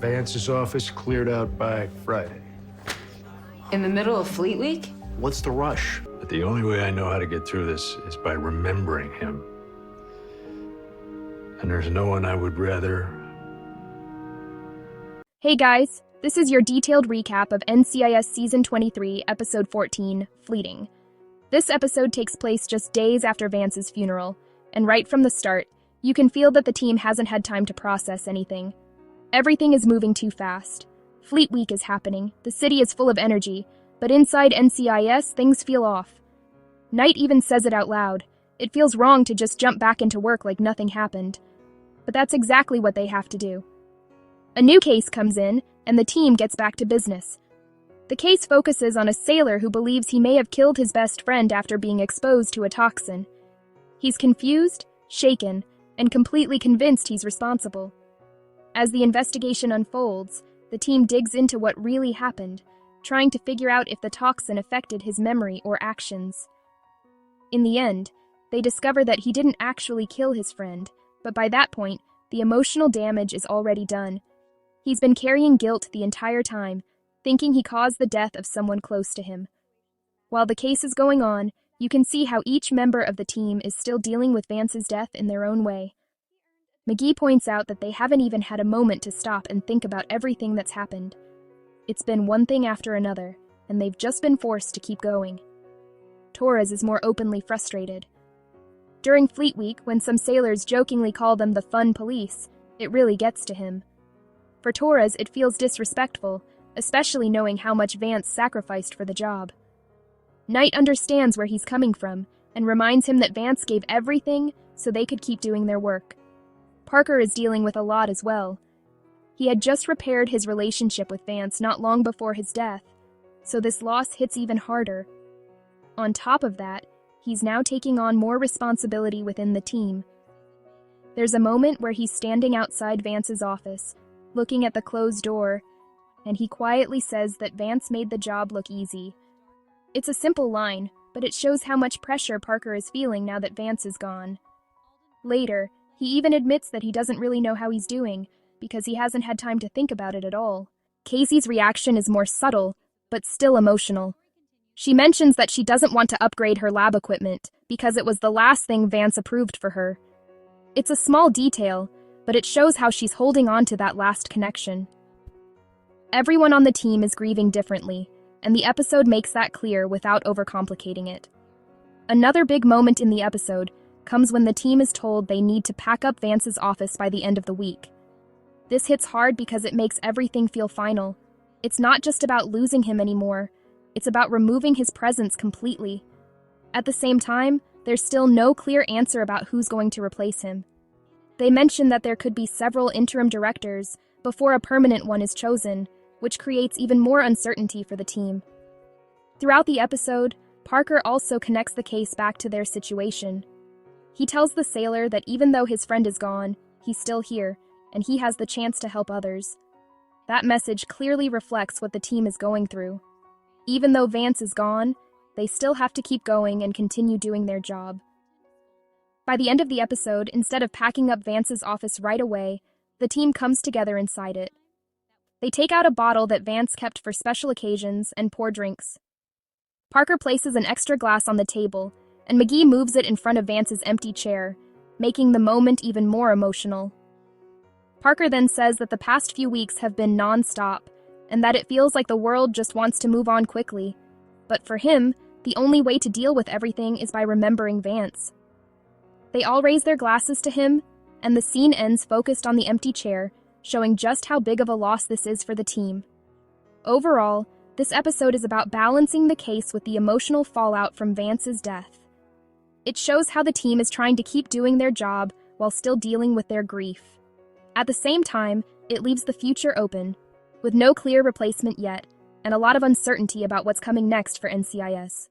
Vance's office cleared out by Friday. In the middle of Fleet Week? What's the rush? But the only way I know how to get through this is by remembering him. And there's no one I would rather. Hey guys, this is your detailed recap of NCIS Season 23, Episode 14, Fleeting. This episode takes place just days after Vance's funeral, and right from the start, you can feel that the team hasn't had time to process anything. Everything is moving too fast. Fleet Week is happening, the city is full of energy, but inside NCIS, things feel off. Knight even says it out loud. It feels wrong to just jump back into work like nothing happened. But that's exactly what they have to do. A new case comes in, and the team gets back to business. The case focuses on a sailor who believes he may have killed his best friend after being exposed to a toxin. He's confused, shaken, and completely convinced he's responsible. As the investigation unfolds, the team digs into what really happened, trying to figure out if the toxin affected his memory or actions. In the end, they discover that he didn't actually kill his friend, but by that point, the emotional damage is already done. He's been carrying guilt the entire time, thinking he caused the death of someone close to him. While the case is going on, you can see how each member of the team is still dealing with Vance's death in their own way. McGee points out that they haven't even had a moment to stop and think about everything that's happened. It's been one thing after another, and they've just been forced to keep going. Torres is more openly frustrated. During Fleet Week, when some sailors jokingly call them the fun police, it really gets to him. For Torres, it feels disrespectful, especially knowing how much Vance sacrificed for the job. Knight understands where he's coming from, and reminds him that Vance gave everything so they could keep doing their work. Parker is dealing with a lot as well. He had just repaired his relationship with Vance not long before his death, so this loss hits even harder. On top of that, he's now taking on more responsibility within the team. There's a moment where he's standing outside Vance's office, looking at the closed door, and he quietly says that Vance made the job look easy. It's a simple line, but it shows how much pressure Parker is feeling now that Vance is gone. Later, he even admits that he doesn't really know how he's doing, because he hasn't had time to think about it at all. Casey's reaction is more subtle, but still emotional. She mentions that she doesn't want to upgrade her lab equipment, because it was the last thing Vance approved for her. It's a small detail, but it shows how she's holding on to that last connection. Everyone on the team is grieving differently, and the episode makes that clear without overcomplicating it. Another big moment in the episode comes when the team is told they need to pack up Vance's office by the end of the week. This hits hard because it makes everything feel final. It's not just about losing him anymore, it's about removing his presence completely. At the same time, there's still no clear answer about who's going to replace him. They mention that there could be several interim directors before a permanent one is chosen, which creates even more uncertainty for the team. Throughout the episode, Parker also connects the case back to their situation. He tells the sailor that even though his friend is gone, he's still here, and he has the chance to help others. That message clearly reflects what the team is going through. Even though Vance is gone, they still have to keep going and continue doing their job. By the end of the episode, instead of packing up Vance's office right away, the team comes together inside it. They take out a bottle that Vance kept for special occasions and pour drinks. Parker places an extra glass on the table, and McGee moves it in front of Vance's empty chair, making the moment even more emotional. Parker then says that the past few weeks have been non-stop, and that it feels like the world just wants to move on quickly. But for him, the only way to deal with everything is by remembering Vance. They all raise their glasses to him, and the scene ends focused on the empty chair, showing just how big of a loss this is for the team. Overall, this episode is about balancing the case with the emotional fallout from Vance's death. It shows how the team is trying to keep doing their job while still dealing with their grief. At the same time, it leaves the future open, with no clear replacement yet, and a lot of uncertainty about what's coming next for NCIS.